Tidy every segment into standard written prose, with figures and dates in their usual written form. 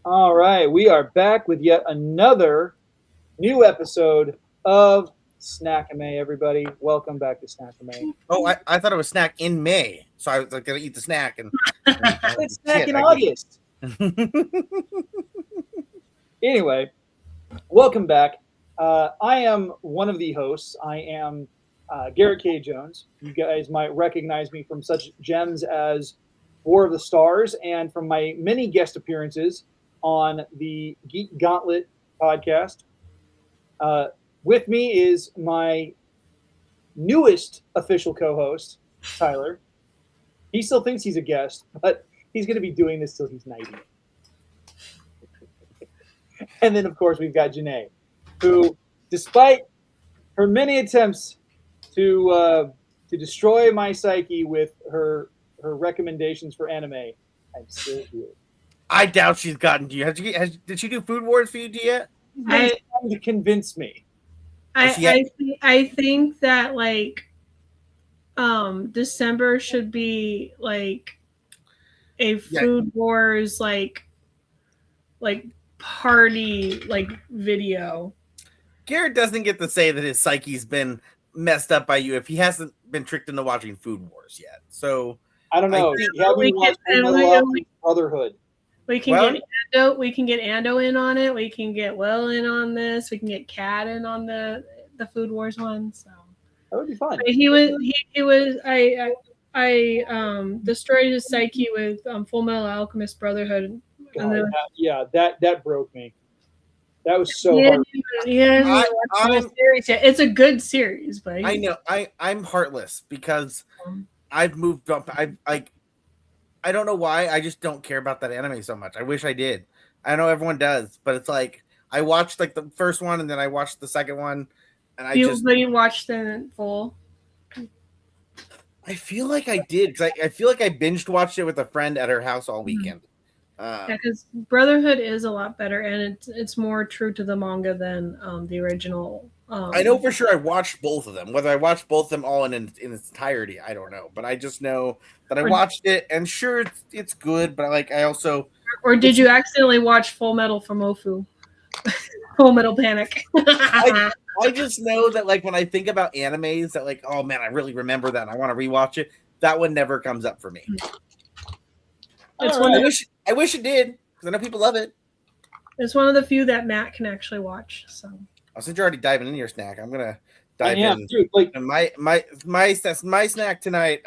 All right, we are back with yet another new episode of Snackime. Everybody, welcome back to Snackime. Oh, I thought it was snack in May, so I was like gonna eat the snack and It's Snack in August. Anyway, welcome back. I am one of the hosts. I am Garrett K. Jones. You guys might recognize me from such gems as War of the Stars and from my many guest appearances on the Geek Gauntlet podcast. With me is my newest official co-host, Tyler. He still thinks he's a guest, but he's going to be doing this till he's 90. And then, of course, we've got Jenae, who, despite her many attempts to destroy my psyche with her recommendations for anime, I'm still here. I doubt she's gotten to you. Did she do Food Wars for you yet? She's trying to convince me. I think that December should be like a Food Wars like party video. Garrett doesn't get to say that his psyche's been messed up by you if he hasn't been tricked into watching Food Wars yet. So I don't know. Brotherhood. We can get Ando in on it. We can get Will in on this. We can get Kat in on the Food Wars one. So that would be fun. I destroyed his psyche with Full Metal Alchemist Brotherhood. God, that broke me. That was so hard. Yeah, it's a good series, but I know I'm heartless because I've moved up. I don't know why. I just don't care about that anime so much. I wish I did. I know everyone does, but it's like I watched like the first one and then I watched the second one, and you watched them in full. I feel like I did because I feel like I binged watched it with a friend at her house all weekend. Because Brotherhood is a lot better, and it's more true to the manga than the original. I know for sure I watched both of them. Whether I watched both of them all in its entirety, I don't know. But I just know that I watched it, and sure, it's good. But I also. Or did you accidentally watch Full Metal from Ofu? Full Metal Panic. I just know that when I think about animes, that oh man, I really remember that. And I want to rewatch it. That one never comes up for me. I wish it did because I know people love it. It's one of the few that Matt can actually watch. So. Since you're already diving into your snack, I'm gonna dive in. Dude, my snack tonight.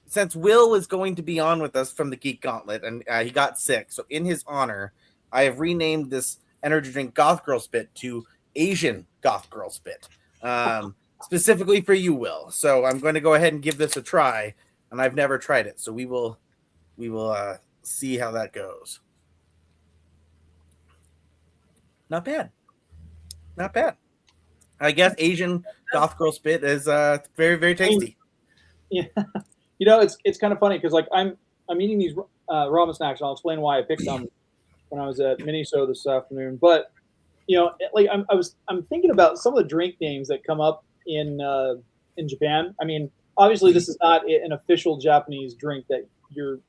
Since Will is going to be on with us from the Geek Gauntlet, and he got sick, so in his honor, I have renamed this energy drink Goth Girl Spit to Asian Goth Girl Spit, specifically for you, Will. So I'm going to go ahead and give this a try, and I've never tried it, so we will see how that goes. Not bad. I guess Asian Goth Girl Spit is very, very tasty. Yeah, it's kind of funny because I'm eating these ramen snacks, and I'll explain why I picked them when I was at Miniso this afternoon. But I'm thinking about some of the drink names that come up in Japan. I mean, obviously this is not an official Japanese drink that you're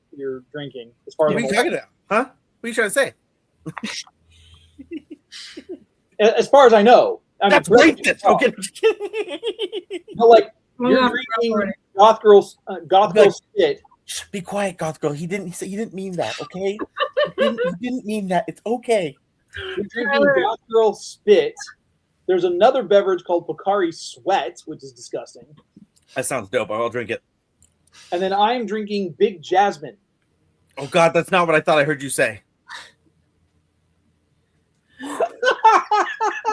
drinking. As far as what are you talking about? Huh? What are you trying to say? As far as I know, that's great. Okay. You're drinking Goth Girl Spit. Be quiet, Goth Girl. He didn't mean that. Okay, he didn't mean that. It's okay. You're drinking Goth Girl Spit. There's another beverage called Pocari Sweat, which is disgusting. That sounds dope. I'll drink it. And then I'm drinking Big Jasmine. Oh God, that's not what I thought I heard you say.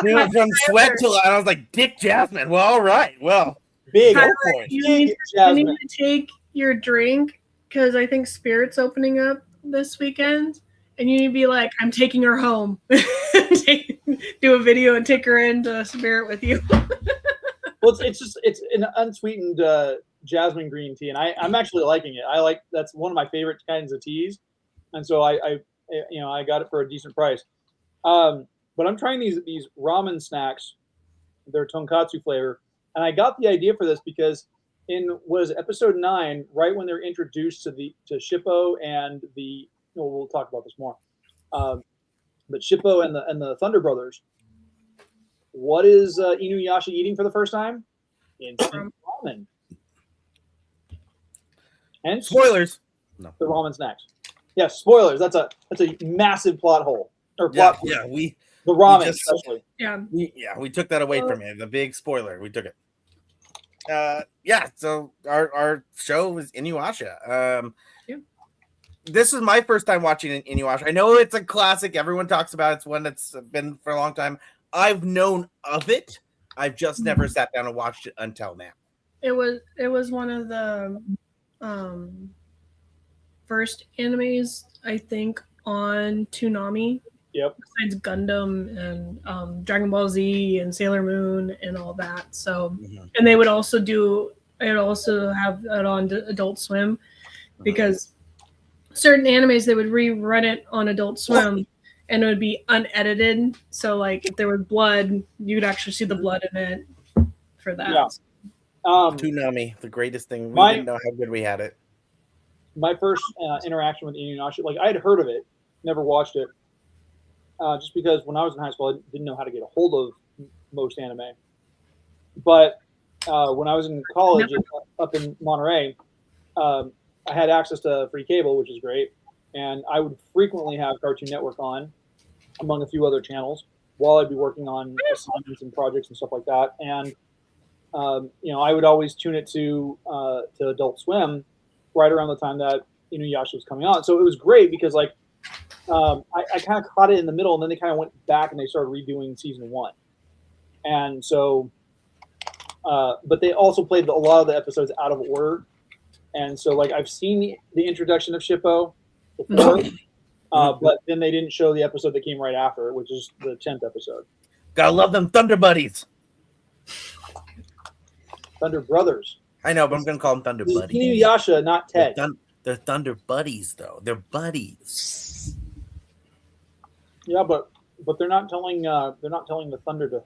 From sweat to I was like Dick Jasmine. Well, all right. Well, big. You need to take your drink because I think Spirit's opening up this weekend, and you need to be like, I'm taking her home. Do a video and take her into Spirit with you. Well, it's an unsweetened jasmine green tea, and I'm actually liking it. That's one of my favorite kinds of teas, and so I got it for a decent price. But I'm trying these ramen snacks. They're tonkatsu flavor, and I got the idea for this because was episode 9, right when they're introduced to Shippo and we'll talk about this more. But Shippo and the Thunder Brothers, what is InuYasha eating for the first time? Instant ramen. And Spoilers. No. The ramen snacks. Yes, spoilers. That's a massive plot hole. Or plot hole. Yeah, the ramen just, especially. We took that away from you. The big spoiler. We took it. So our show is InuYasha. This is my first time watching InuYasha. I know it's a classic. Everyone talks about it. It's one that's been for a long time. I've known of it. I've just never sat down and watched it until now. It was one of the first animes, I think, on Toonami. Yep. Besides Gundam and Dragon Ball Z and Sailor Moon and all that. So, and they would also have it on Adult Swim, because certain animes they would rerun it on Adult Swim, and it would be unedited. So, like if there was blood, you'd actually see the blood in it for that. Yeah. Toonami, the greatest thing. We didn't know how good we had it. My first interaction with InuYasha, like I had heard of it, never watched it. Just because when I was in high school, I didn't know how to get a hold of most anime. But when I was in college up in Monterey, I had access to free cable, which is great. And I would frequently have Cartoon Network on, among a few other channels, while I'd be working on assignments and projects and stuff like that. And, I would always tune it to Adult Swim right around the time that InuYasha was coming on. So it was great because, like, I kind of caught it in the middle, and then they kind of went back and they started redoing season 1. And so, but they also played a lot of the episodes out of order. And so, like, I've seen the introduction of Shippo before, but then they didn't show the episode that came right after, which is the 10th episode. Gotta love them Thunder Buddies. Thunder Brothers. I know, but I'm gonna call them Thunder Buddies. InuYasha, not Ted. They're Thunder Buddies, though. They're buddies. Yeah, but they're not telling the Thunder to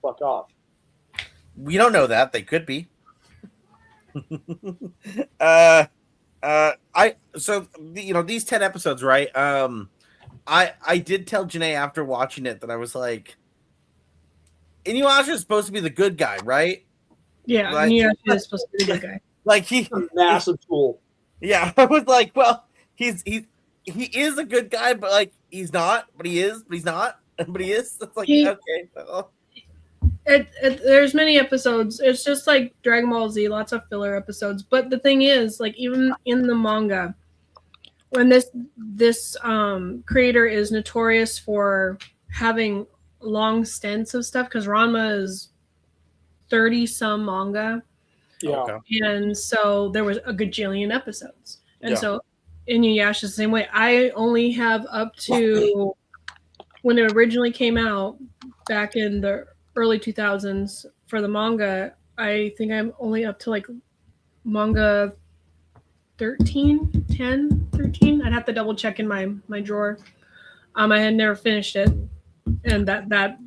fuck off. We don't know that. They could be. These 10 episodes, right? I did tell Jenae after watching it that I was like, InuYasha is supposed to be the good guy, right? Yeah, like, InuYasha is supposed to be the good guy. Like he's a massive tool. Yeah, I was like, well, he is a good guy, but like he's not, but he is, but he's not, but he is. It's like okay. Well. There's many episodes. It's just like Dragon Ball Z, lots of filler episodes. But the thing is, like even in the manga, when this creator is notorious for having long stints of stuff, because Ranma is 30 some manga. Yeah. Okay. And so there was a gajillion episodes. And so InuYasha the same way. I only have up to when it originally came out back in the early 2000s for the manga. I think I'm only up to like manga 13. I'd have to double check in my drawer. I had never finished it. And that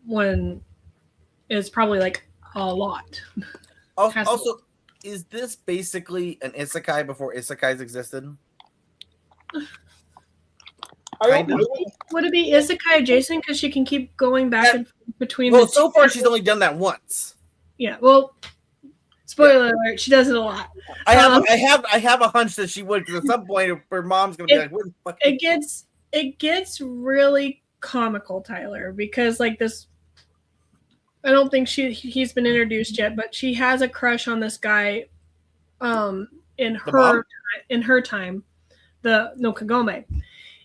one is probably like a lot. Also, is this basically an isekai before isekais existed? Would it be isekai adjacent because she can keep going back and forth between? Well, so far she's only done that once. Yeah. Well, spoiler alert: she does it a lot. I have a hunch that she would, because at some point her mom's gonna be like, "What the fuck?" It gets really comical, Tyler, because like this. I don't think he's been introduced yet, but she has a crush on this guy in her time. Kagome.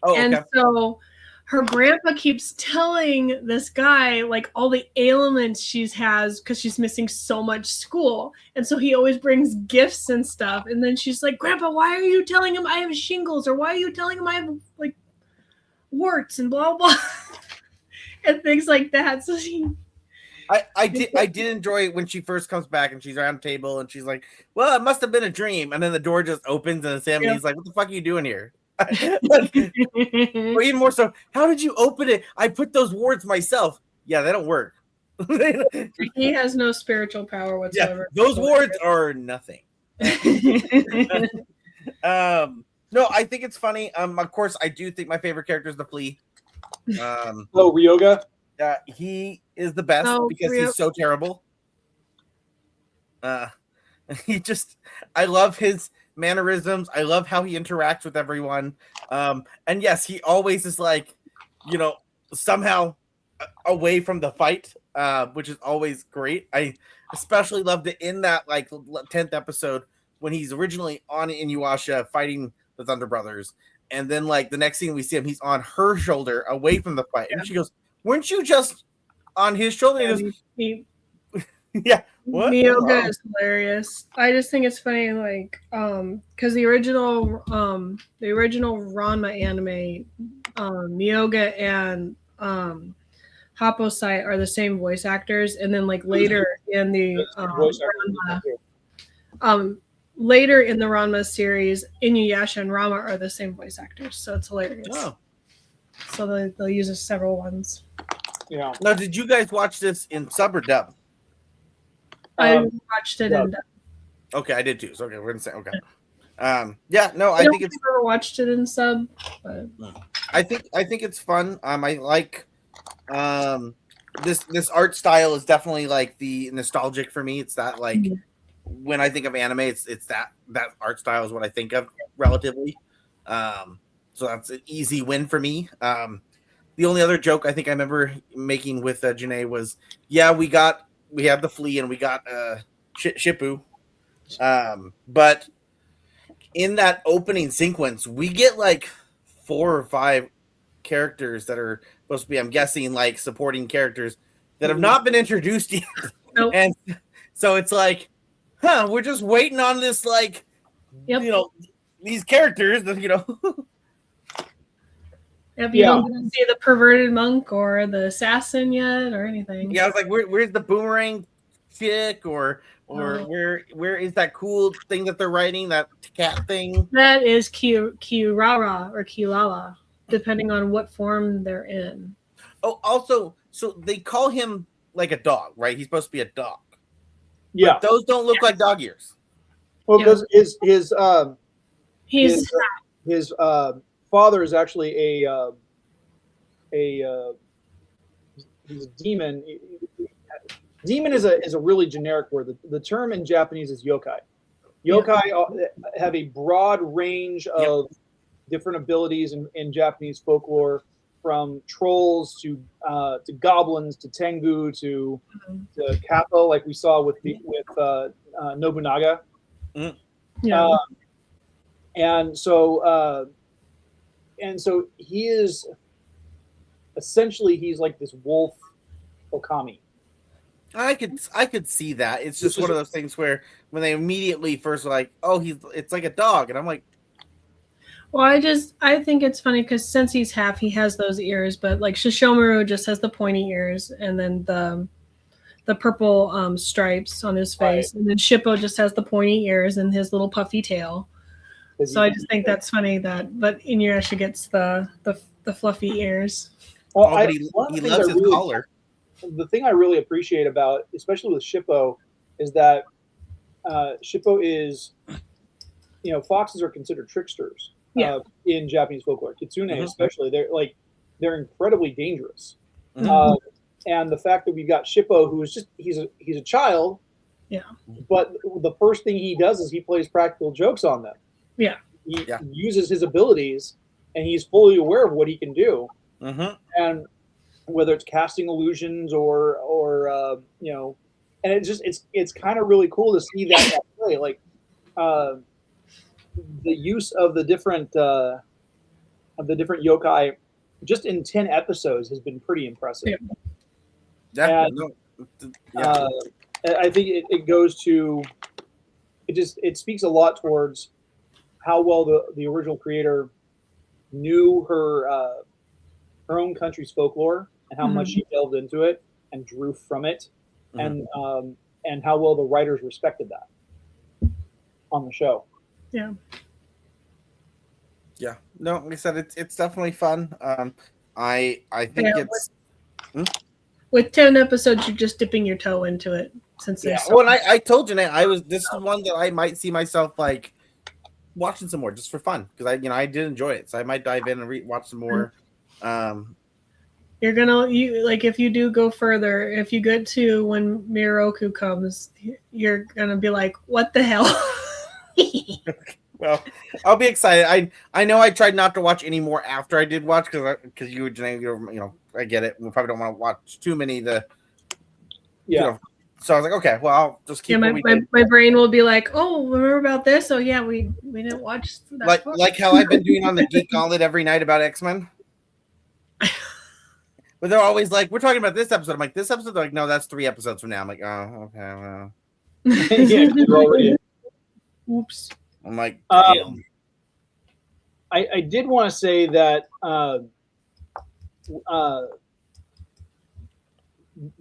Oh, okay. And so her grandpa keeps telling this guy like all the ailments she has because she's missing so much school. And so he always brings gifts and stuff. And then she's like, "Grandpa, why are you telling him I have shingles? Or why are you telling him I have like warts and blah blah?" And things like that. So I did enjoy when she first comes back and she's around the table and she's like, "Well, it must have been a dream." And then the door just opens and Sam he's like, "What the fuck are you doing here?" Or even more so, "How did you open it? I put those wards myself." Yeah, they don't work. He has no spiritual power whatsoever. Yeah, those wards are nothing. No, I think it's funny. Of course, I do think my favorite character is the flea. Oh, Ryoga. He is the best because he's so terrible. I love his mannerisms. I love how he interacts with everyone. And yes, he always is like, somehow away from the fight, which is always great. I especially loved it in that 10th episode when he's originally on InuYasha fighting the Thunder Brothers. And then the next scene we see him, he's on her shoulder away from the fight. And she goes, "Weren't you just on his shoulder?" And he goes, "Yeah, what?" Ryoga is hilarious. I just think it's funny, because the original Ranma anime, Ryoga and Happosite are the same voice actors, and then later in the later in the Ranma series, InuYasha and Rama are the same voice actors, so it's hilarious. Oh. So they'll use several ones. Yeah. Now, did you guys watch this in sub or dub? I watched it in dub. Okay, I did too. So okay, we're gonna say okay. I think it's. I've never watched it in sub, but I think it's fun. I like this art style is definitely the nostalgic for me. It's that when I think of anime, it's that art style is what I think of relatively. So that's an easy win for me. The only other joke I think I remember making with Jenae was, we have the flea and we got Shippo. But in that opening sequence, we get 4 or 5 characters that are supposed to be, I'm guessing, supporting characters that have not been introduced yet. Nope. And so it's we're just waiting on this, these characters that, If you don't see the perverted monk or the assassin yet or anything. Yeah, I was like, where's the boomerang chick or where is that cool thing that they're writing, that cat thing? That is Kirara or Kilala, depending on what form they're in. Oh, also, so they call him a dog, right? He's supposed to be a dog. Yeah. But those don't look like dog ears. Well, because his father is actually he's a demon. Demon is a really generic word. The term in Japanese is Yōkai. Yōkai have a broad range of different abilities in Japanese folklore, from trolls to goblins to tengu to capo, like we saw with Nobunaga. Mm. Yeah. And so he is essentially, he's like this wolf okami. I could see that. It's just one of those things where when they immediately first were it's like a dog, and I'm like, well, I think it's funny because since he's half, he has those ears, but Shishomaru just has the pointy ears, and then the purple stripes on his face, right. And then Shippo just has the pointy ears and his little puffy tail. So I just think that's funny but InuYasha gets the fluffy ears. Well, but he loves his collar. The thing I really appreciate about, especially with Shippo, is that Shippo is, foxes are considered tricksters in Japanese folklore. Kitsune, especially, they're incredibly dangerous. Mm-hmm. And the fact that we've got Shippo, who is he's a child, but the first thing he does is he plays practical jokes on them. Yeah, he uses his abilities, and he's fully aware of what he can do. Mm-hmm. And whether it's casting illusions or and it's kind of really cool to see that play, the use of the different yokai just in 10 episodes has been pretty impressive. Yeah. I think it goes to it speaks a lot towards how well the original creator knew her own country's folklore and how much she delved into it and drew from it, and how well the writers respected that on the show. Yeah. Yeah. No, like I said, it's definitely fun. I think it's with 10 episodes, you're just dipping your toe into it since there's well, I told you, this is one that I might see myself watching some more just for fun, because I did enjoy it, so I might dive in and watch some more. You're gonna if you do go further, if you get to when Miroku comes, you're gonna be like, what the hell? Well, I'll be excited. I know I tried not to watch any more after I did watch because you, Jenae, you know, I get it. We probably don't want to watch too many. You know, so I was like, okay, well, I'll just keep. Yeah, my brain will be like, oh, remember about this? Oh yeah, we didn't watch that. Like how I've been doing on the Geek Gauntlet every night about X-Men. But they're always like, we're talking about this episode. I'm like, this episode? They're like, no, that's 3 episodes from now. I'm like, oh, okay, well. Yeah, oops. I'm like, damn. I did want to say that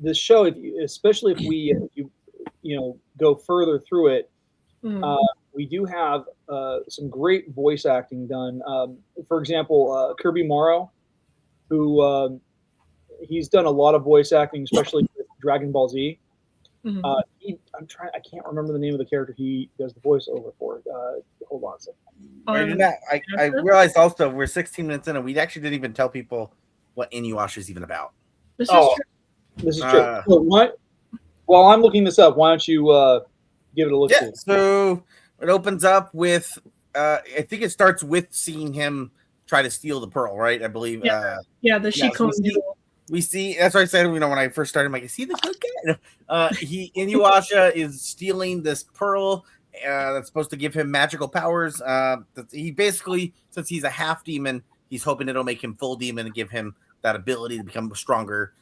the show, especially if we go further through it, we do have some great voice acting done. For example, Kirby Morrow, who he's done a lot of voice acting, especially with Dragon Ball Z. I can't remember the name of the character he does the voiceover for. Hold on a second. I realized also we're 16 minutes in and we actually didn't even tell people what InuYasha is even about. This is true. What? While I'm looking this up, why don't you give it a look? Yeah. So it opens up with I think it starts with seeing him try to steal the pearl, right? I believe. The Shippo. We see. That's what I said. When I first started, I'm like, is he the good guy? InuYasha is stealing this pearl that's supposed to give him magical powers. He basically, since he's a half demon, he's hoping it'll make him full demon and give him that ability to become a stronger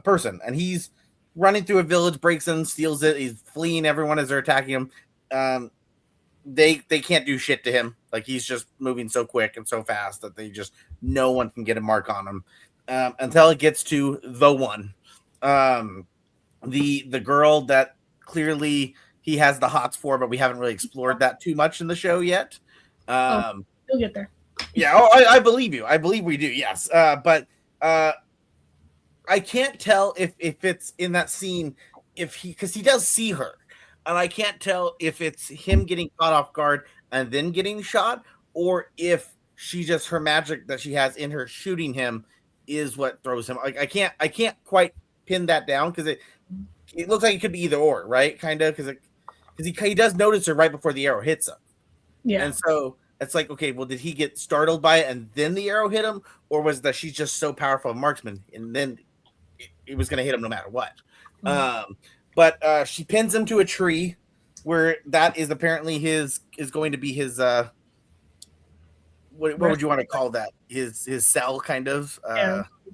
person. And he's running through a village, breaks in, steals it. He's fleeing everyone as they're attacking him. They can't do shit to him. Like, he's just moving so quick and so fast that no one can get a mark on him. Until it gets to the one, the girl that clearly he has the hots for, but we haven't really explored that too much in the show yet. You'll get there. Yeah, I believe you. I believe we do. Yes, but I can't tell if it's in that scene because he does see her, and I can't tell if it's him getting caught off guard and then getting shot, or if she just her magic that she has in her shooting him is what throws him. Like I can't quite pin that down because it looks like it could be either or, right? Kind of because he does notice her right before the arrow hits him. Yeah, and so it's like, okay, well, did he get startled by it and then the arrow hit him, or was that she's just so powerful a marksman and then it was going to hit him no matter what? But she pins him to a tree where that is apparently is going to be his. What would you want to call that? His cell, kind of.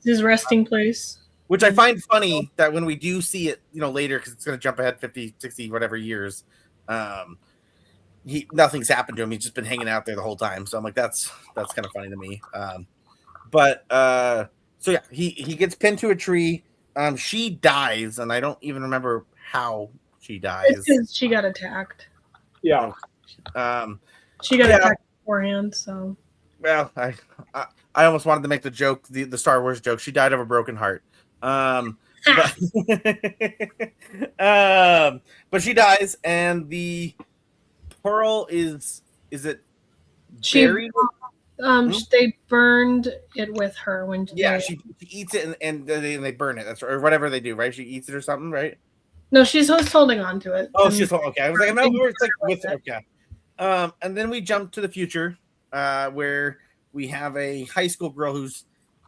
His resting place. Which I find funny that when we do see it, later, because it's going to jump ahead 50, 60, whatever years, nothing's happened to him. He's just been hanging out there the whole time. So I'm like, that's kind of funny to me. So yeah, he gets pinned to a tree. She dies, and I don't even remember how she dies. It's because she got attacked. Yeah. She got attacked beforehand, so. Well, I almost wanted to make the joke, the Star Wars joke. She died of a broken heart. But she dies, and the pearl is it buried? They burned it with her when. Yeah, she eats it, and they burn it. That's or whatever they do, right? She eats it or something, right? No, she's holding on to it. Oh, she's okay. I was like, no, it's like with okay. And then we jump to the future. Where we have a high school girl who's,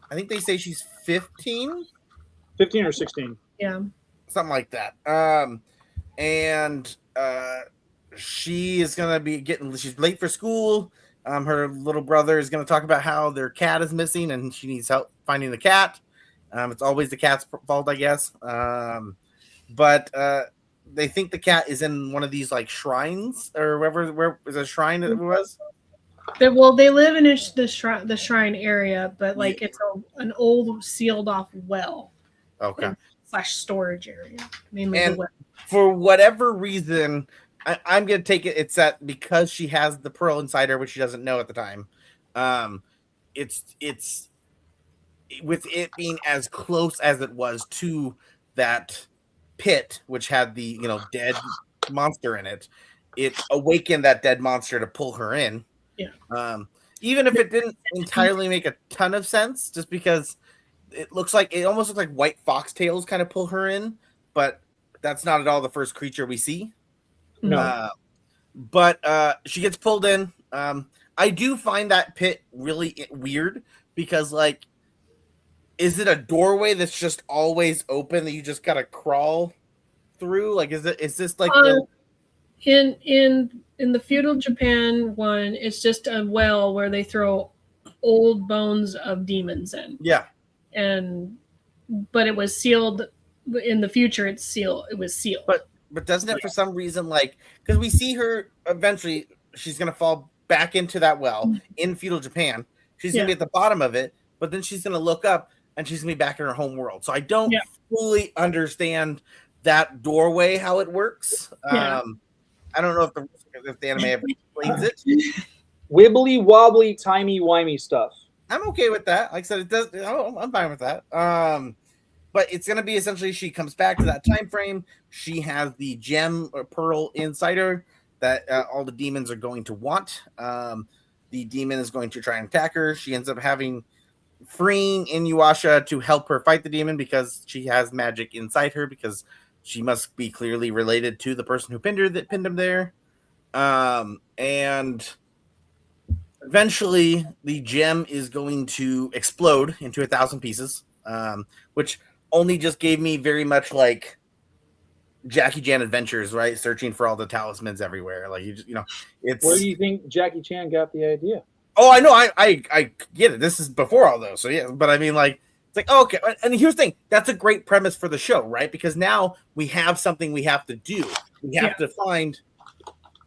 I think they say she's 15 or 16. Yeah. Something like that. And she is going to be she's late for school. Her little brother is going to talk about how their cat is missing and she needs help finding the cat. It's always the cat's fault, I guess. But they think the cat is in one of these like shrines or where is a shrine it was? They live in the shrine area, but like it's an old sealed off well. Okay. / storage area. Mainly and for whatever reason, I'm gonna take it. It's that because she has the pearl inside her, which she doesn't know at the time. It's with it being as close as it was to that pit, which had the dead monster in it. It awakened that dead monster to pull her in. Yeah. Even if it didn't entirely make a ton of sense, just because it almost looks like white foxtails kind of pull her in, but that's not at all the first creature we see. No. But she gets pulled in. I do find that pit really weird because, like, is it a doorway that's just always open that you just gotta crawl through? Like, is this like in the feudal Japan one, it's just a well where they throw old bones of demons in. Yeah. But it was sealed in the future. It was sealed. But doesn't it for some reason, like, because we see her eventually, she's gonna fall back into that well in feudal Japan. She's gonna be at the bottom of it, but then she's gonna look up and she's gonna be back in her home world. So I don't fully understand that doorway, how it works. I don't know if the anime ever explains it. Wibbly wobbly, timey wimey stuff. I'm okay with that. Like I said, it does. I'm fine with that. But it's gonna be essentially she comes back to that time frame. She has the gem or pearl inside her that all the demons are going to want. The demon is going to try and attack her. She ends up freeing InuYasha to help her fight the demon because she has magic inside her, because she must be clearly related to the person who pinned him there. And eventually the gem is going to explode into 1,000 pieces, which only just gave me very much like Jackie Chan Adventures, right? Searching for all the talismans everywhere. Like, it's. Where do you think Jackie Chan got the idea? Oh, I know. I get it. This is before all those. So yeah, but I mean, like, it's like, oh, okay. And here's the thing. That's a great premise for the show, right? Because now we have something we have to do. We have to find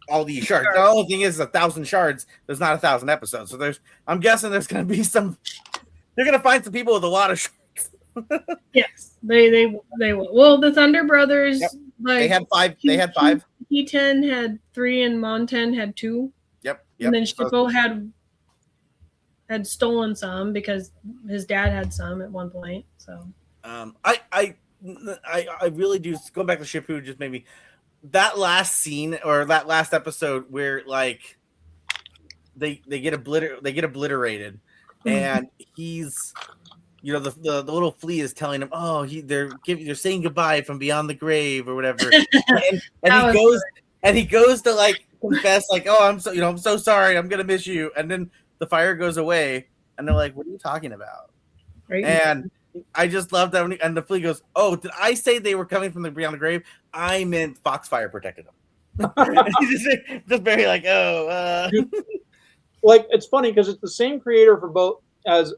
all these shards. The only thing is 1,000 shards. There's not 1,000 episodes. So I'm guessing there's going to be they're going to find some people with a lot of shards. Yes, they will. Well, the Thunder Brothers, like, they had 5. They had 5. He-10 had 3 and Mon-10 had 2. Yep. And then Shippo had stolen some because his dad had some at one point. So I really do go back to Shippo. Just maybe that last scene or that last episode where like they get obliterated, and he's. The little flea is telling him, "Oh, they're saying goodbye from beyond the grave or whatever," and he goes to like confess, like, "Oh, I'm so sorry, I'm gonna miss you," and then the fire goes away, and they're like, "What are you talking about?" Right. And I just love that, and the flea goes, "Oh, did I say they were coming from the beyond the grave? I meant Foxfire protected them." just very like, oh, like, it's funny because it's the same creator for both as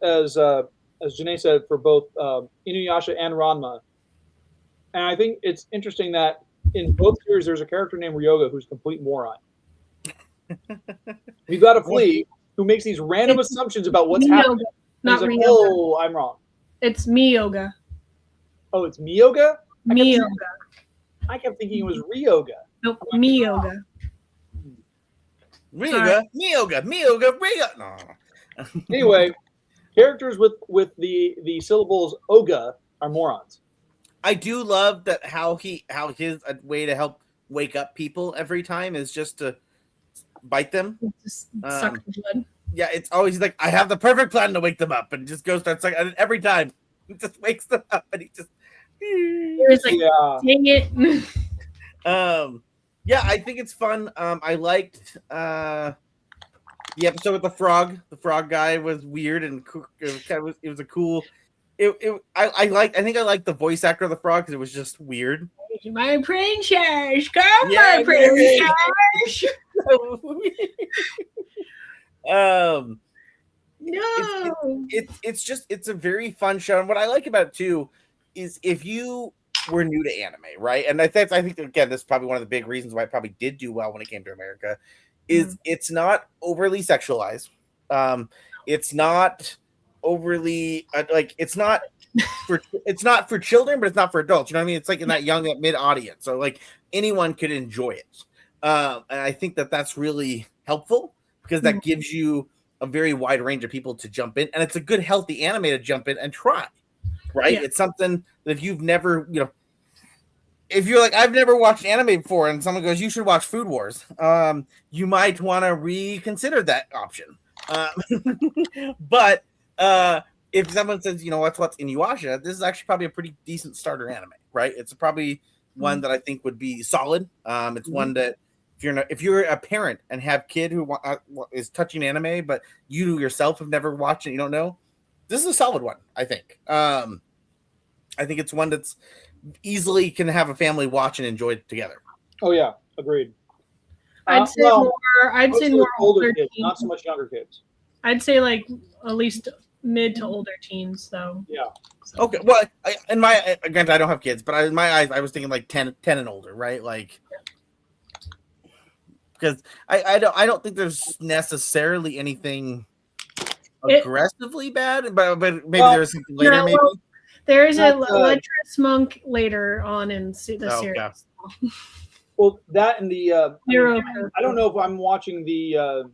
Jenae said, for both InuYasha and Ranma. And I think it's interesting that in both series, there's a character named Ryoga who's a complete moron. We've got a flea who makes these random assumptions about what's happening. Not like, Ryoga. oh, I'm wrong. It's Miyoga. Oh, it's Miyoga? Miyoga. I kept thinking it was Ryoga. Nope, Miyoga. Miyoga. No. Anyway, characters with the syllables "oga" are morons. I do love that how his way to help wake up people every time is just to bite them. Just suck the blood. Yeah, it's always like, I have the perfect plan to wake them up, and just goes starts like, and every time he just wakes them up, and he just. It's like, dang it. Yeah, I think it's fun. I liked the episode with the frog. The frog guy was weird, and it was a cool. I liked the voice actor of the frog because it was just weird. My princess, come, my princess. No, it's a very fun show, and what I like about it too is if you were new to anime, right? And I think again, this is probably one of the big reasons why it probably did do well when it came to America. Is it's not overly sexualized. It's not overly it's not for children, but it's not for adults. You know what I mean? It's like in that young mid audience, so like anyone could enjoy it. And I think that's really helpful because that gives you a very wide range of people to jump in, and it's a good healthy anime to jump in and try. Right? Yeah. It's something that if you've never, if you're like, I've never watched anime before, and someone goes, you should watch Food Wars, you might want to reconsider that option. But if someone says, you know, what's InuYasha, this is actually probably a pretty decent starter anime, right? It's probably one that I think would be solid. It's one that if you're a parent and have kid who is touching anime, but you yourself have never watched it, you don't know, this is a solid one, I think. I think it's one that's easily can have a family watch and enjoy it together. Oh yeah, agreed. I'd say more older kids, teens. not so much younger kids. I'd say like at least mid to older teens, though. Yeah. So. Okay. Well, again, I don't have kids, but in my eyes, I was thinking like 10 and older, right? Like, because I don't think there's necessarily anything aggressively bad, but maybe there's something later. No, maybe there is a lecherous monk later on in the series. Okay. Well, that and the I don't know if I'm watching the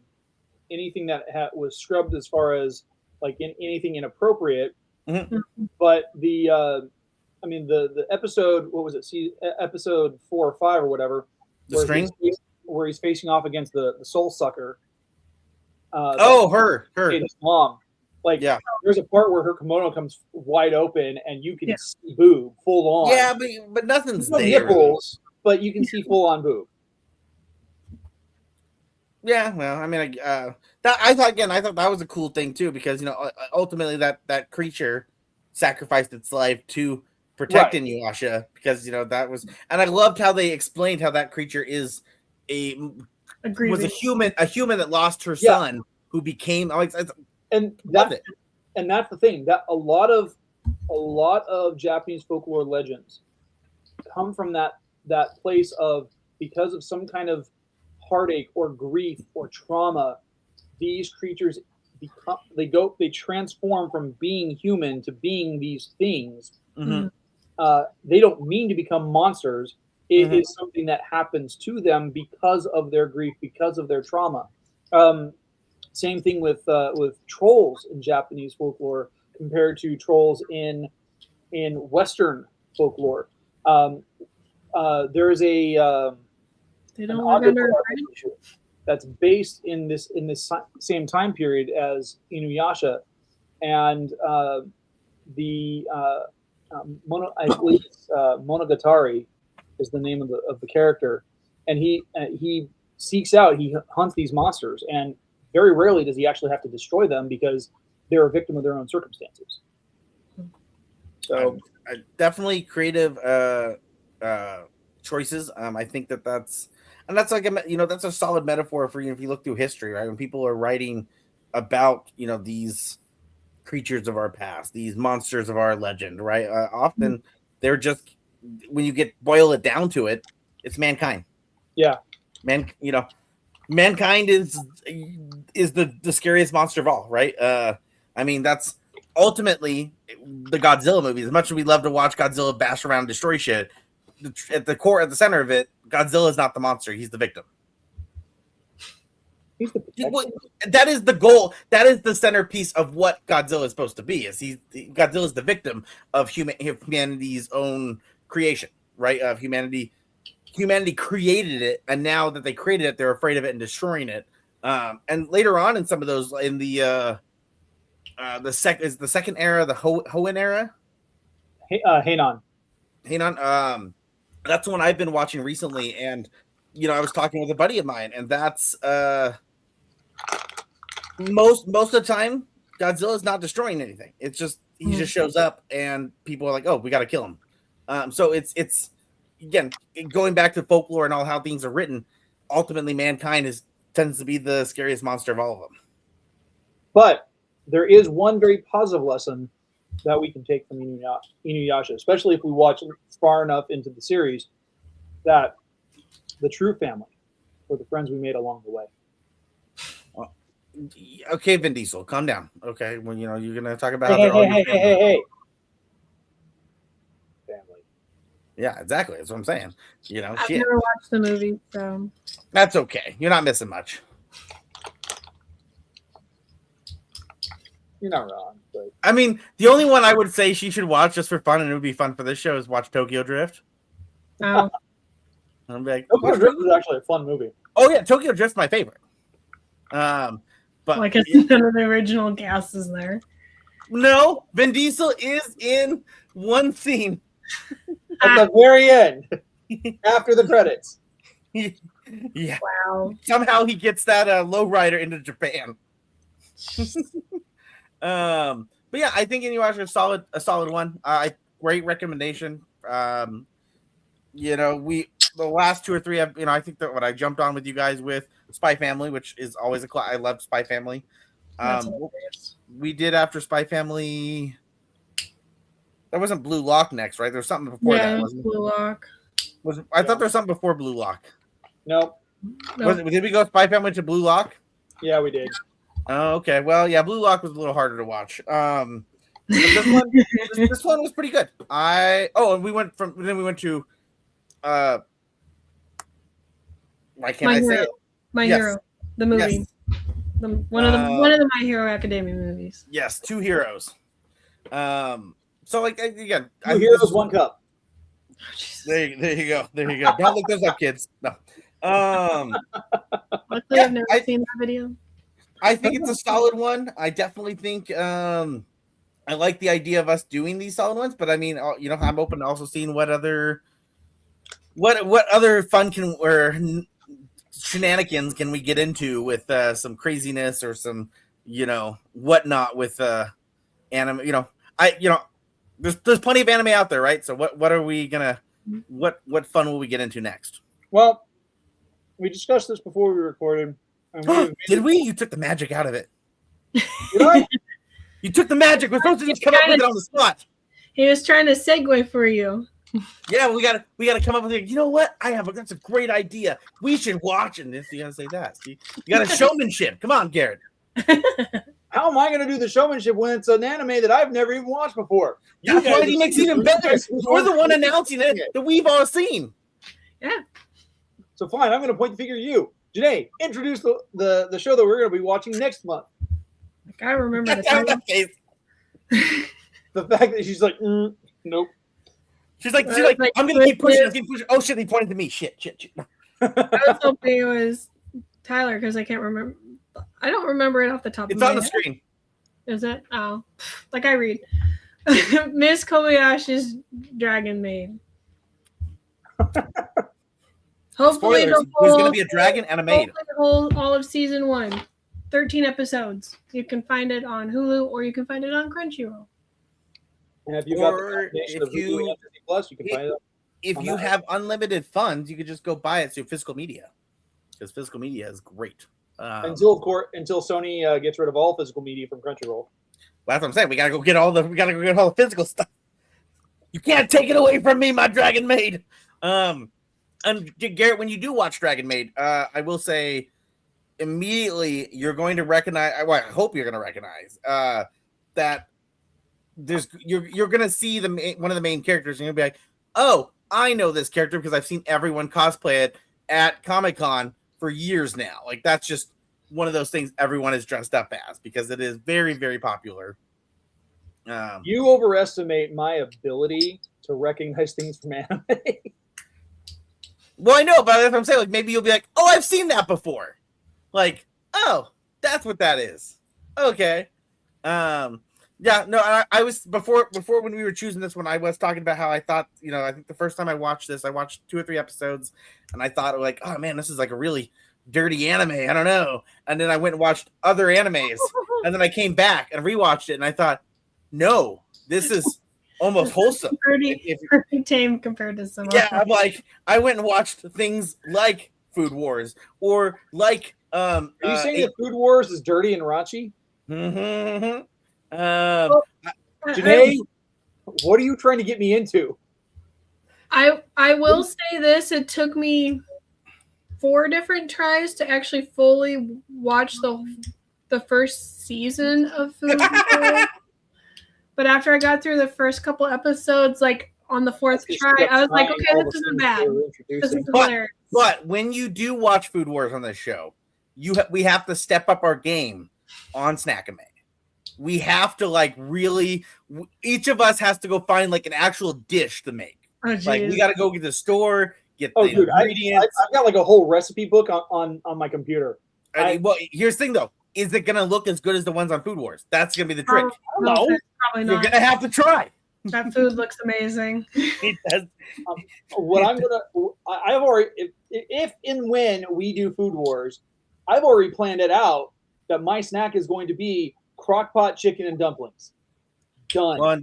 anything that was scrubbed as far as like anything inappropriate, but the episode, what was it? Episode 4 or 5 or whatever. The string where he's facing off against the soul sucker. Her his mom. Like, there's a part where her kimono comes wide open and you can see boob full on. Yeah, but nothing's no there. Nipples, but you can see full on boob. Yeah, well, I mean, I thought that was a cool thing too, because ultimately that creature sacrificed its life to protect InuYasha, because that was, and I loved how they explained how that creature is a human that lost her son, who became and that's the thing, that a lot of Japanese folklore legends come from that place of, because of some kind of heartache or grief or trauma, these creatures they transform from being human to being these things. They don't mean to become monsters. It is something that happens to them because of their grief, because of their trauma. Same thing with trolls in Japanese folklore compared to trolls in Western folklore. There is they don't live under that's based in this same time period as InuYasha, and I believe it's Monogatari is the name of the character, and he seeks out, he hunts these monsters, and very rarely does he actually have to destroy them because they're a victim of their own circumstances. So definitely creative choices. I think that's like that's a solid metaphor for if you look through history, right? When people are writing about these creatures of our past, these monsters of our legend, right? Often they're just, when you boil it down to it, it's mankind. Yeah, mankind is the scariest monster of all, right? I mean, that's ultimately the Godzilla movies. As much as we love to watch Godzilla bash around and destroy shit, at the center of it, Godzilla is not the monster; he's the victim. That is the goal. That is the centerpiece of what Godzilla is supposed to be. Godzilla is the victim of humanity's own creation, right? Of humanity created it, and now that they created it, they're afraid of it and destroying it. And later on, in some of those, in the second era, the Hoenn era, Heian. That's the one I've been watching recently, and I was talking with a buddy of mine, and that's most of the time Godzilla's not destroying anything. It's just he just shows up, and people are like, "Oh, we got to kill him." So it's again going back to folklore and all how things are written. Ultimately, mankind tends to be the scariest monster of all of them. But there is one very positive lesson that we can take from InuYasha, especially if we watch far enough into the series, that the true family were the friends we made along the way. Well, okay, Vin Diesel, calm down. Okay, when you're gonna talk about hey. Family. Yeah, exactly. That's what I'm saying. I've never watched the movie, so that's okay. You're not missing much. You're not wrong. But I mean, the only one I would say she should watch just for fun, and it would be fun for this show, is watch Tokyo Drift. Oh. I'm like, Tokyo Drift is actually a fun movie. Oh yeah, Tokyo Drift's my favorite. But I guess none of the original cast is there. No, Vin Diesel is in one scene. At the very end, after the credits. Yeah. Wow. Somehow he gets that lowrider into Japan. But yeah, I think InuYasha is a solid one. Great recommendation. The last 2 or 3, I think that what I jumped on with you guys with Spy Family, which is always I love Spy Family. We did after Spy Family. That wasn't Blue Lock next, right? There was something before that. Wasn't Blue Lock. I thought there was something before Blue Lock. Nope. Did we go Spy Family to Blue Lock? Yeah, we did. Oh, okay. Well, yeah, Blue Lock was a little harder to watch. This one was pretty good. And we went to why can't I say it? My Hero, the movie. Yes. One of the My Hero Academia movies. Yes, 2 heroes. So again, 2 heroes, 1 cup. There you go. Don't look those up, kids. No. Luckily, I've never seen that video. I think it's a solid one. I definitely think I like the idea of us doing these solid ones, but I mean, I'm open to also seeing what other fun or shenanigans can we get into with some craziness or some whatnot with anime. There's plenty of anime out there, right? So what are we gonna what fun will we get into next? Well, we discussed this before we recorded. Did we? You took the magic out of it. Did I? You took the magic. We're supposed to just come up with it on the spot. He was trying to segue for you. Yeah, we gotta come up with it. You know what? That's a great idea. We should watch it. You gotta say that. See? You got a showmanship. Come on, Garrett. How am I going to do the showmanship when it's an anime that I've never even watched before? That's why he makes it even better. We're the one announcing it that we've all seen. Yeah. So fine, I'm going to point the finger at you. Jenae, introduce the show that we're going to be watching next month. I remember the title. The fact that she's like, nope. She's like, I'm going to keep pushing. Oh, shit, he pointed to me. Shit. I was hoping it was Tyler because I can't remember. I don't remember it off the top of my head. It's on the screen. Is it? Oh, like I read. Miss Kobayashi's Dragon Maid. Hopefully, there's going to be a dragon and a maid. All of season 1, 13 episodes. You can find it on Hulu or you can find it on Crunchyroll. And if you got the combination of Hulu and Disney Plus, you can find it. If you have unlimited funds, you could just go buy it through physical media because physical media is great. Until Sony gets rid of all physical media from Crunchyroll. Well, that's what I'm saying. We gotta go get all the physical stuff. You can't take it away from me, my Dragon Maid. And Garrett, when you do watch Dragon Maid, I will say immediately you're going to recognize. Well, I hope you're going to recognize that you're going to see one of the main characters, and you'll be like, oh, I know this character because I've seen everyone cosplay it at Comic-Con for years now. Like that's just one of those things everyone is dressed up as because it is very, very popular. You overestimate my ability to recognize things from anime. Well, I know, but that's what I'm saying. Like maybe you'll be like, "Oh, I've seen that before." Like, "Oh, that's what that is." Okay. Yeah. No, I was before when we were choosing this one. I was talking about how I thought, I think the first time I watched this, I watched 2 or 3 episodes, and I thought like, "Oh man, this is like a really dirty anime." I don't know. And then I went and watched other animes, and then I came back and rewatched it, and I thought, "No, this is almost wholesome." Pretty tame compared to some. Yeah, I'm like, I went and watched things like Food Wars or like. Are you saying that Food Wars is dirty and raunchy? Mm-hmm. Jenae, what are you trying to get me into? I will say this: it took me 4 different tries to actually fully watch the first season of Food Wars. But after I got through the first couple episodes, like on the 4th try, I was like, okay, this isn't bad. This is hilarious. But when you do watch Food Wars on this show, we have to step up our game on Snack-ime. We have to each of us has to go find like an actual dish to make. Oh, like we got to go get the store, get the dude, ingredients. I've got like a whole recipe book on my computer. Well, here's the thing though. is it going to look as good as the ones on Food Wars? That's going to be the trick. No, probably You're not. going to have to try. That food looks amazing. It does. I've already, if and when we do Food Wars, I've already planned it out that my snack is going to be crockpot chicken and dumplings. Done. Well,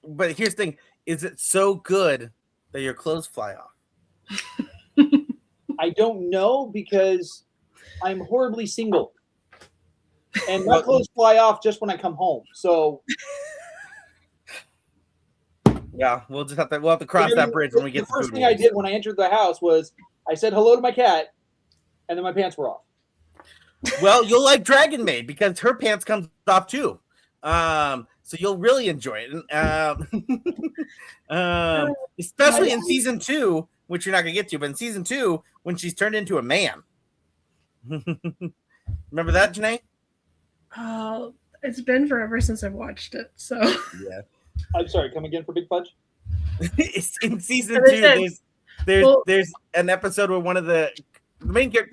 but here's the thing: is it so good that your clothes fly off? I don't know because I'm horribly single, and my clothes fly off just when I come home. So. Yeah, we'll have to cross that bridge when we get to the first Food thing Wars. I did when I entered the house was I said hello to my cat, and then my pants were off. Well, you'll like Dragon Maid because her pants comes off too. So you'll really enjoy it. Especially in season 2, which you're not gonna get to, but in season 2, when she's turned into a man. Remember that, Jenae? Oh, it's been forever since I've watched it. So yeah. I'm sorry, come again for Big Fudge? It's in season 2, there's an episode where one of the main two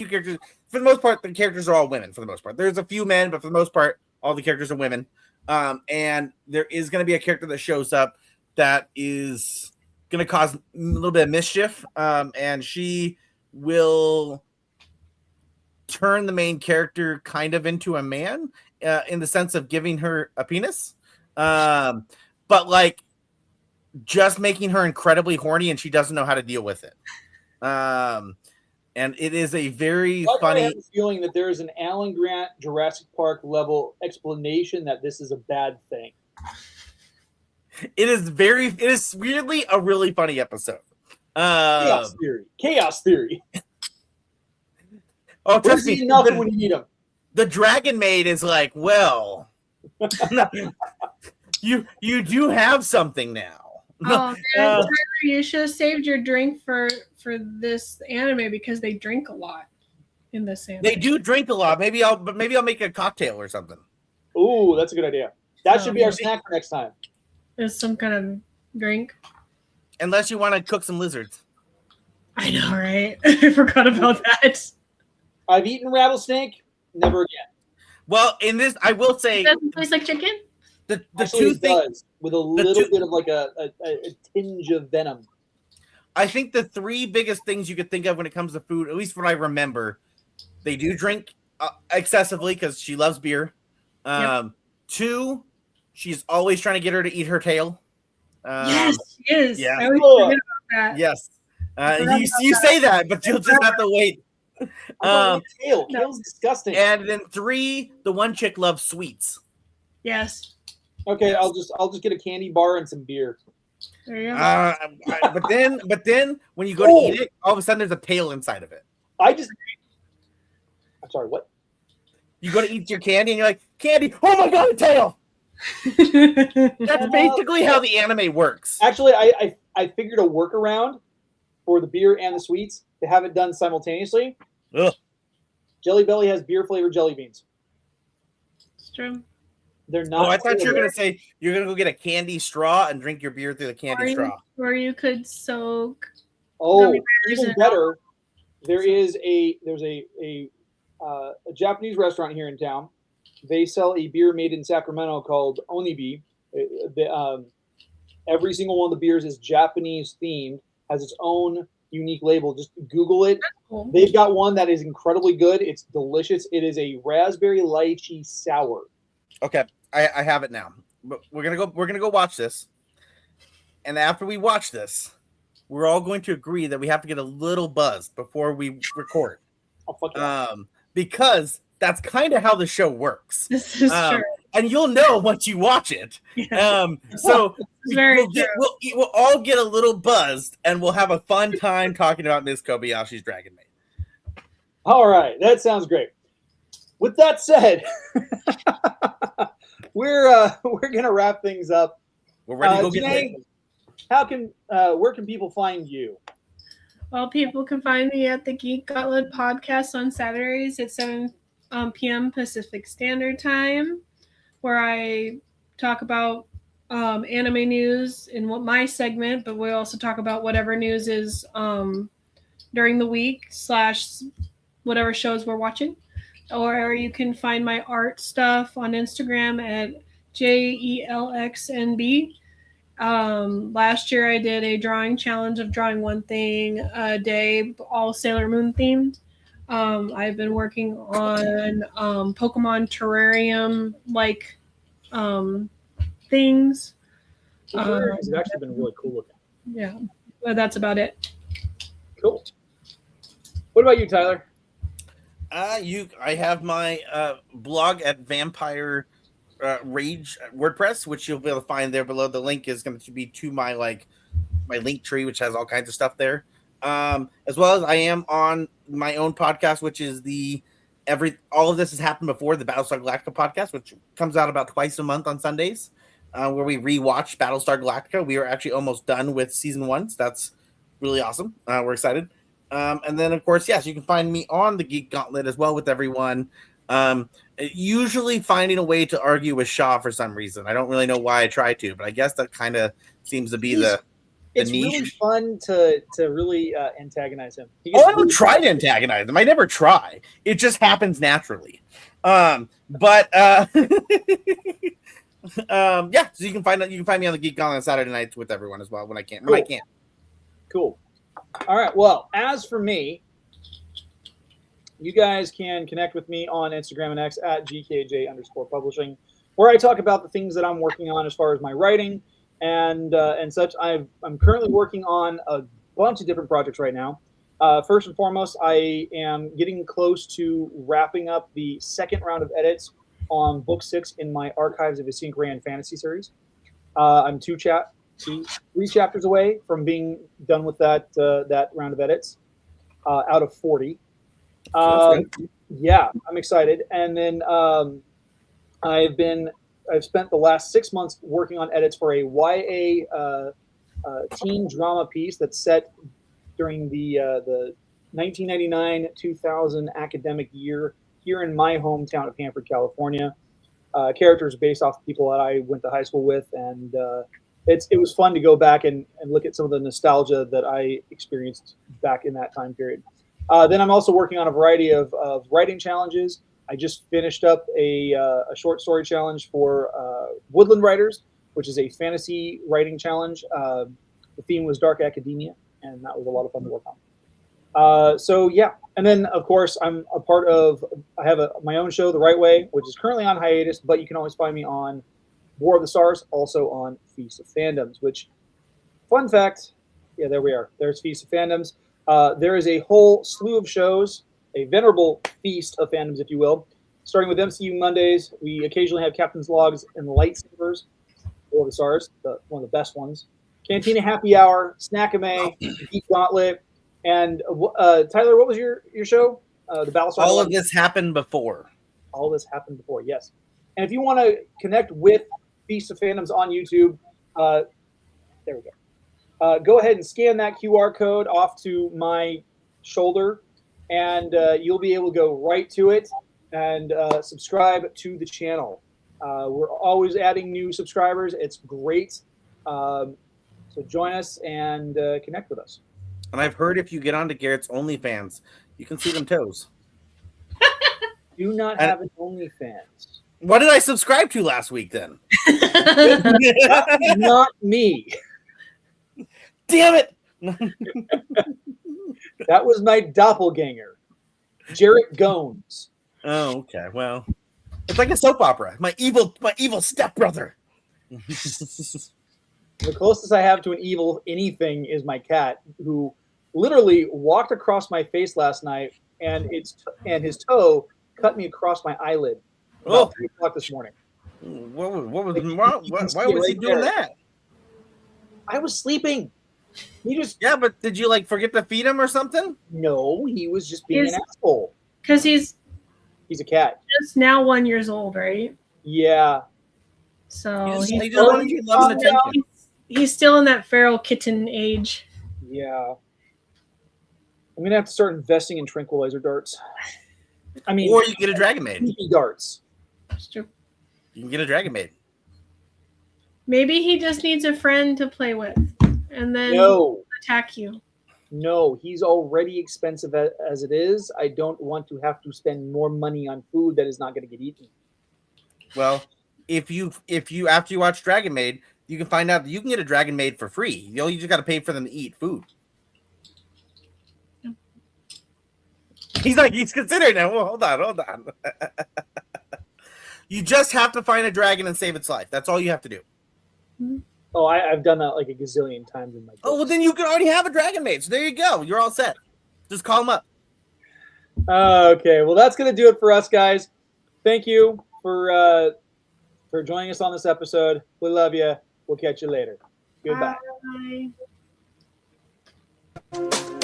characters, for the most part, the characters are all women. For the most part, there's a few men, but for the most part, all the characters are women. And there is going to be a character that shows up that is going to cause a little bit of mischief, and she will turn the main character kind of into a man, in the sense of giving her a penis. But like just making her incredibly horny, and she doesn't know how to deal with it. And it is a very funny. I have a feeling that there is an Alan Grant Jurassic Park level explanation that this is a bad thing. It is weirdly a really funny episode. Chaos theory. Oh, trust me, nothing when you need them. The Dragon Maid is like, well, you do have something now. Oh man, Tyler, you should have saved your drink for this anime because they drink a lot in this anime. They do drink a lot. Maybe I'll make a cocktail or something. Ooh, that's a good idea. That should be our snack for next time. There's some kind of drink. Unless you want to cook some lizards. I know, right? I forgot about that. I've eaten rattlesnake. Never again. Well, in this, I will say, It doesn't taste like chicken. The Actually, two it things does, with a little bit of like a tinge of venom. I think the 3 biggest things you could think of when it comes to food, at least what I remember, they do drink excessively because she loves beer. Yep. 2, she's always trying to get her to eat her tail. Yes, she is. Yeah. I always forget about that. Yes. You say that, but you'll just have to wait. Kale's disgusting. And then 3, the one chick loves sweets. Yes. Okay, I'll just get a candy bar and some beer. There you go. But then when you go to eat it, all of a sudden there's a tail inside of it. I'm sorry, what? You go to eat your candy and you're like, candy, oh my god, a tail! That's basically how the anime works. Actually, I figured a workaround for the beer and the sweets to have it done simultaneously. Ugh. Jelly Belly has beer flavored jelly beans. It's true. They're not. Oh, I thought you were gonna say you're gonna go get a candy straw and drink your beer through the candy straw. Or you could soak. Oh, even better. There's a Japanese restaurant here in town. They sell a beer made in Sacramento called Onibi. Every single one of the beers is Japanese themed, has its own unique label. Just Google it. Cool. They've got one that is incredibly good. It's delicious. It is a raspberry lychee sour. Okay, I have it now. But we're gonna go watch this. And after we watch this, we're all going to agree that we have to get a little buzzed before we record. Oh, fuck yeah. Because that's kind of how the show works. This is true. And you'll know once you watch it. Yeah. So we'll all get a little buzzed, and we'll have a fun time talking about Ms. Kobayashi's Dragon Maid. All right, that sounds great. With that said, we're gonna wrap things up. We're ready to go Jenae, where can people find you? Well, people can find me at the Geek Gauntlet podcast on Saturdays at 7 p.m. Pacific Standard Time, where I talk about anime news in my segment, but we also talk about whatever news is during the week / whatever shows we're watching. or you can find my art stuff on Instagram at JELXNB. Last year I did a drawing challenge of drawing one thing a day, all Sailor Moon themed. I've been working on Pokemon terrarium like things. It's actually been really cool looking. Yeah, but that's about it. Cool. What about you, Tyler? I have my blog at Vampire Rage WordPress, which you'll be able to find there below. The link is going to be to my link tree, which has all kinds of stuff there. As well as I am on my own podcast, which is all of this has happened before, the Battlestar Galactica podcast, which comes out about twice a month on Sundays, where we rewatch Battlestar Galactica. We are actually almost done with season 1, so that's really awesome. We're excited. And then, of course, yes, you can find me on the Geek Gauntlet as well with everyone. Usually finding a way to argue with Shaw for some reason. I don't really know why I try to, but I guess that kind of seems to be the it's niche. Really fun to really antagonize him. I don't try to antagonize him. I never try. It just happens naturally. Yeah, so you can find me on the Geek Gauntlet on Saturday nights with everyone as well when I can. Cool. Cool. All right. Well, as for me, you guys can connect with me on Instagram and X at GKJ_publishing, where I talk about the things that I'm working on as far as my writing and such. I'm currently working on a bunch of different projects right now. First and foremost, I am getting close to wrapping up the second round of edits on book 6 in my Archives of a Sync Ran fantasy series. I'm 3 chapters away from being done with that round of edits out of 40. Yeah, I'm excited. And then I've spent the last 6 months working on edits for a YA teen drama piece that's set during the 1999-2000 academic year here in my hometown of Hanford, California. Characters based off people that I went to high school with, and it was fun to go back and look at some of the nostalgia that I experienced back in that time period. Then I'm also working on a variety of writing challenges. I just finished up a short story challenge for Woodland Writers, which is a fantasy writing challenge. The theme was dark academia, and that was a lot of fun to work on. So yeah, and then of course I have my own show, The Right Way, which is currently on hiatus, but you can always find me on War of the Stars, also on Feast of Fandoms, which, fun fact, yeah, there we are. There's Feast of Fandoms. There is a whole slew of shows, a venerable feast of fandoms, if you will. Starting with MCU Mondays, we occasionally have Captain's Logs and Lightsabers, War of the Stars, one of the best ones. Cantina Happy Hour, Snackime, Geek Gauntlet, and Tyler, what was your show? The Battlestar. All of this happened before. All this happened before, yes. And if you want to connect with Feast of Fandoms on YouTube, there we go. Go ahead and scan that QR code off to my shoulder, and you'll be able to go right to it and subscribe to the channel. We're always adding new subscribers. It's great. So join us and connect with us. And I've heard if you get onto Garrett's OnlyFans, you can see them toes. Do not have an OnlyFans. What did I subscribe to last week then? Not me. Damn it. That was my doppelganger, Jarrett Gones. Oh, okay. Well, it's like a soap opera. My evil stepbrother. The closest I have to an evil anything is my cat, who literally walked across my face last night, and his toe cut me across my eyelid about 3 o'clock this morning. Why was he doing that? I was sleeping. But did you forget to feed him or something? No, he was just being an asshole. Because he's a cat. Just now 1 year old, right? Yeah. So he's still in that feral kitten age. Yeah. I'm gonna have to start investing in tranquilizer darts. I mean, or you get a Dragon Maid. Darts. That's true. You can get a Dragon Maid. Maybe he just needs a friend to play with, and then attack you. no, he's already expensive as it is. I don't want to have to spend more money on food that is not going to get eaten. Well, if you after you watch Dragon Maid, you can find out that you can get a Dragon Maid for free. You just got to pay for them to eat food. He's considering it. Well, hold on. You just have to find a dragon and save its life. That's all you have to do. Oh, I've done that like a gazillion times in my books. Oh, well, then you can already have a Dragon Maid. So there you go. You're all set. Just call him up. Okay, well, that's going to do it for us, guys. Thank you for joining us on this episode. We love you. We'll catch you later. Goodbye. Bye.